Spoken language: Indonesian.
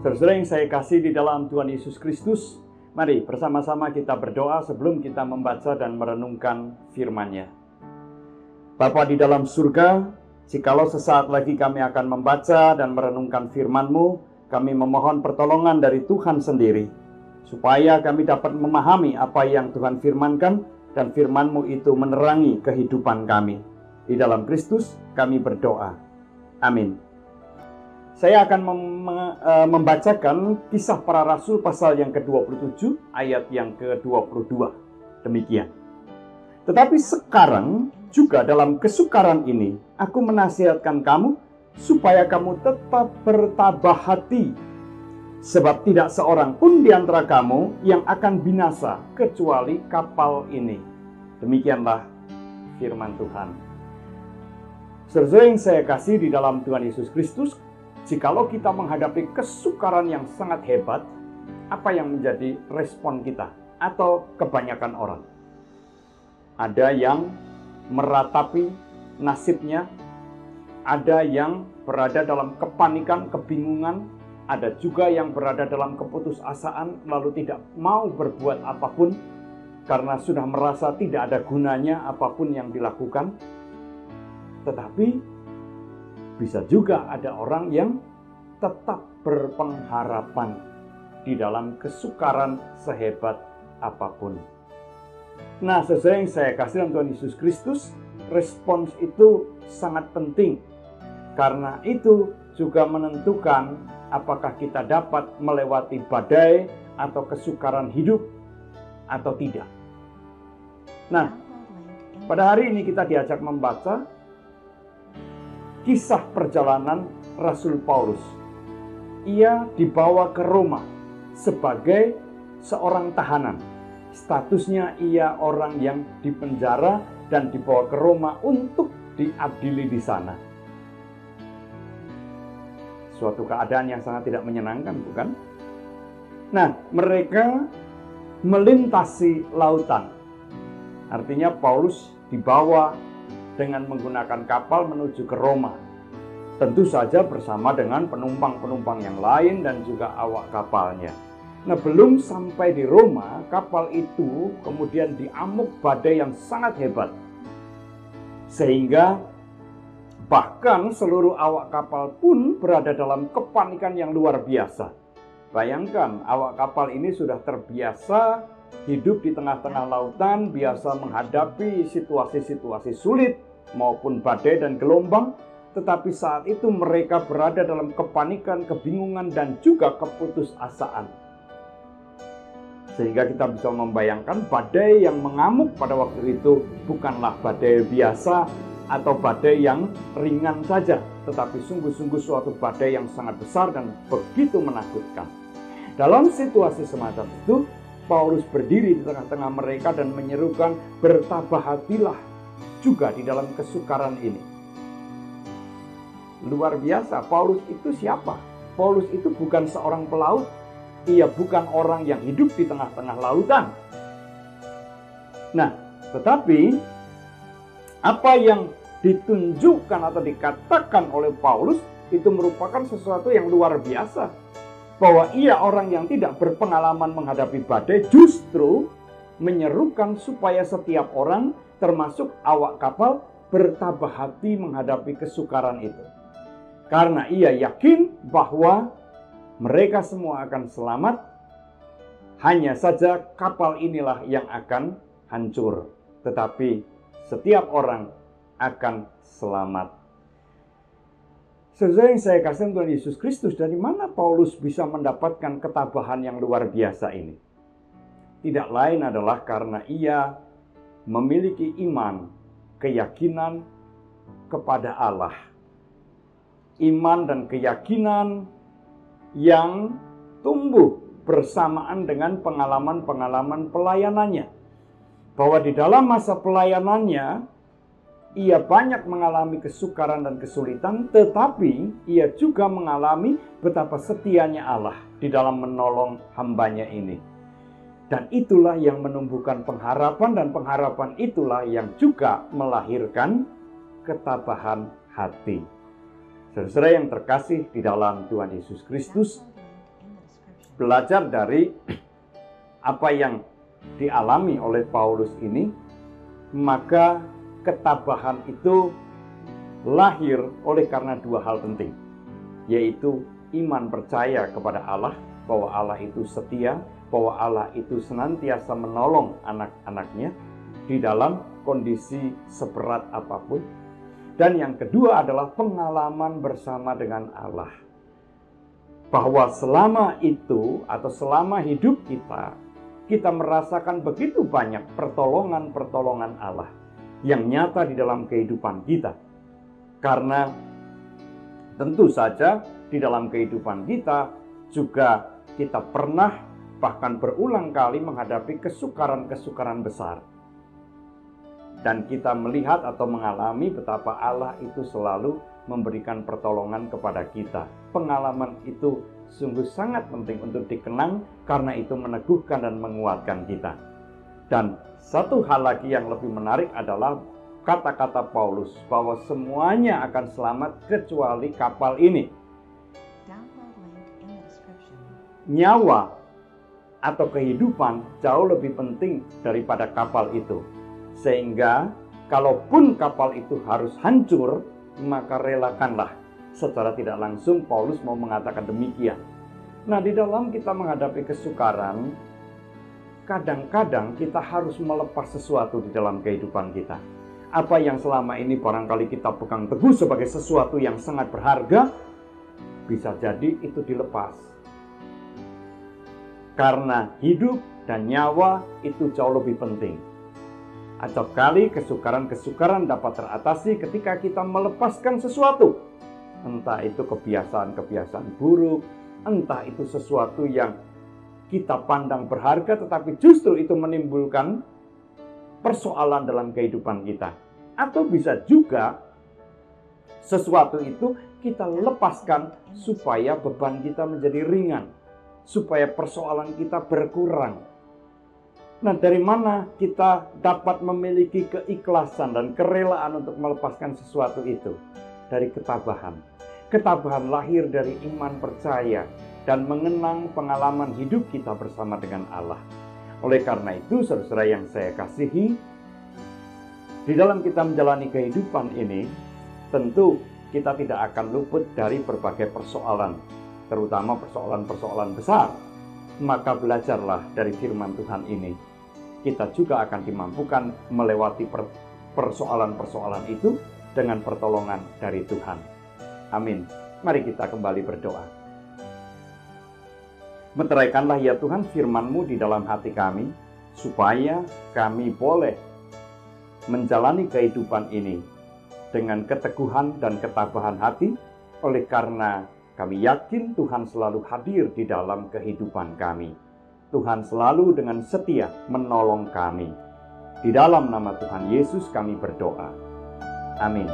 Saudara yang saya kasih di dalam Tuhan Yesus Kristus, mari bersama-sama kita berdoa sebelum kita membaca dan merenungkan firman-Nya. Bapa di dalam surga, jikalau sesaat lagi kami akan membaca dan merenungkan firman-Mu, kami memohon pertolongan dari Tuhan sendiri, supaya kami dapat memahami apa yang Tuhan firmankan, dan firman-Mu itu menerangi kehidupan kami. Di dalam Kristus kami berdoa. Amin. Saya akan membacakan Kisah Para Rasul pasal yang ke-27 ayat yang ke-22. Demikian. Tetapi sekarang juga dalam kesukaran ini aku menasihatkan kamu supaya kamu tetap bertabah hati, sebab tidak seorang pun di antara kamu yang akan binasa kecuali kapal ini. Demikianlah firman Tuhan. Saudara yang saya kasih di dalam Tuhan Yesus Kristus, jikalau kita menghadapi kesukaran yang sangat hebat, apa yang menjadi respon kita atau kebanyakan orang? Ada yang meratapi nasibnya, ada yang berada dalam kepanikan, kebingungan, ada juga yang berada dalam keputusasaan lalu tidak mau berbuat apapun karena sudah merasa tidak ada gunanya apapun yang dilakukan. Tetapi bisa juga ada orang yang tetap berpengharapan di dalam kesukaran sehebat apapun. Nah, sesuai yang saya kasih dalam Tuhan Yesus Kristus, respons itu sangat penting. Karena itu juga menentukan apakah kita dapat melewati badai atau kesukaran hidup atau tidak. Nah, pada hari ini kita diajak membaca kisah perjalanan Rasul Paulus. Ia dibawa ke Roma sebagai seorang tahanan. Statusnya ia orang yang dipenjara dan dibawa ke Roma untuk diadili di sana. Suatu keadaan yang sangat tidak menyenangkan, bukan? Nah, mereka melintasi lautan. Artinya Paulus dibawa dengan menggunakan kapal menuju ke Roma. Tentu saja bersama dengan penumpang-penumpang yang lain dan juga awak kapalnya. Nah, belum sampai di Roma, kapal itu kemudian diamuk badai yang sangat hebat. Sehingga bahkan seluruh awak kapal pun berada dalam kepanikan yang luar biasa. Bayangkan, awak kapal ini sudah terbiasa hidup di tengah-tengah lautan, biasa menghadapi situasi-situasi sulit maupun badai dan gelombang, tetapi saat itu mereka berada dalam kepanikan, kebingungan, dan juga keputusasaan. Sehingga kita bisa membayangkan badai yang mengamuk pada waktu itu bukanlah badai biasa atau badai yang ringan saja, tetapi sungguh-sungguh suatu badai yang sangat besar dan begitu menakutkan. Dalam situasi semacam itu, Paulus berdiri di tengah-tengah mereka dan menyerukan, bertabah hatilah juga di dalam kesukaran ini. Luar biasa, Paulus itu siapa? Paulus itu bukan seorang pelaut. Ia bukan orang yang hidup di tengah-tengah lautan. Nah, tetapi apa yang ditunjukkan atau dikatakan oleh Paulus itu merupakan sesuatu yang luar biasa. Bahwa ia orang yang tidak berpengalaman menghadapi badai justru menyerukan supaya setiap orang termasuk awak kapal bertabah hati menghadapi kesukaran itu. Karena ia yakin bahwa mereka semua akan selamat, hanya saja kapal inilah yang akan hancur. Tetapi setiap orang akan selamat. Saudara yang saya kasih Tuhan Yesus Kristus, dari mana Paulus bisa mendapatkan ketabahan yang luar biasa ini? Tidak lain adalah karena ia memiliki iman, keyakinan kepada Allah. Iman dan keyakinan yang tumbuh bersamaan dengan pengalaman-pengalaman pelayanannya. Bahwa di dalam masa pelayanannya, ia banyak mengalami kesukaran dan kesulitan, tetapi ia juga mengalami betapa setianya Allah di dalam menolong hambanya ini. Dan itulah yang menumbuhkan pengharapan, dan pengharapan itulah yang juga melahirkan ketabahan hati. Saudara yang terkasih di dalam Tuhan Yesus Kristus, belajar dari apa yang dialami oleh Paulus ini, maka ketabahan itu lahir oleh karena dua hal penting, yaitu iman percaya kepada Allah, bahwa Allah itu setia, bahwa Allah itu senantiasa menolong anak-anaknya di dalam kondisi seberat apapun. Dan yang kedua adalah pengalaman bersama dengan Allah, bahwa selama itu atau selama hidup kita merasakan begitu banyak pertolongan-pertolongan Allah yang nyata di dalam kehidupan kita. Karena tentu saja di dalam kehidupan kita juga kita pernah bahkan berulang kali menghadapi kesukaran-kesukaran besar. Dan kita melihat atau mengalami betapa Allah itu selalu memberikan pertolongan kepada kita. Pengalaman itu sungguh sangat penting untuk dikenang karena itu meneguhkan dan menguatkan kita. Dan satu hal lagi yang lebih menarik adalah kata-kata Paulus bahwa semuanya akan selamat kecuali kapal ini. Nyawa atau kehidupan jauh lebih penting daripada kapal itu. Sehingga kalaupun kapal itu harus hancur, maka relakanlah. Secara tidak langsung Paulus mau mengatakan demikian. Nah, di dalam kita menghadapi kesukaran, kadang-kadang kita harus melepas sesuatu di dalam kehidupan kita. Apa yang selama ini barangkali kita pegang teguh sebagai sesuatu yang sangat berharga, bisa jadi itu dilepas. Karena hidup dan nyawa itu jauh lebih penting. Acap kali kesukaran-kesukaran dapat teratasi ketika kita melepaskan sesuatu. Entah itu kebiasaan-kebiasaan buruk, entah itu sesuatu yang kita pandang berharga tetapi justru itu menimbulkan persoalan dalam kehidupan kita. Atau bisa juga sesuatu itu kita lepaskan supaya beban kita menjadi ringan, supaya persoalan kita berkurang. Nah, dari mana kita dapat memiliki keikhlasan dan kerelaan untuk melepaskan sesuatu itu? Dari ketabahan. Ketabahan lahir dari iman percaya dan mengenang pengalaman hidup kita bersama dengan Allah. Oleh karena itu, saudara yang saya kasihi, di dalam kita menjalani kehidupan ini, tentu kita tidak akan luput dari berbagai persoalan, terutama persoalan-persoalan besar. Maka belajarlah dari firman Tuhan ini. Kita juga akan dimampukan melewati persoalan-persoalan itu dengan pertolongan dari Tuhan. Amin. Mari kita kembali berdoa. Meteraikanlah ya Tuhan firman-Mu di dalam hati kami, supaya kami boleh menjalani kehidupan ini dengan keteguhan dan ketabahan hati, oleh karena kami yakin Tuhan selalu hadir di dalam kehidupan kami. Tuhan selalu dengan setia menolong kami. Di dalam nama Tuhan Yesus kami berdoa. Amin.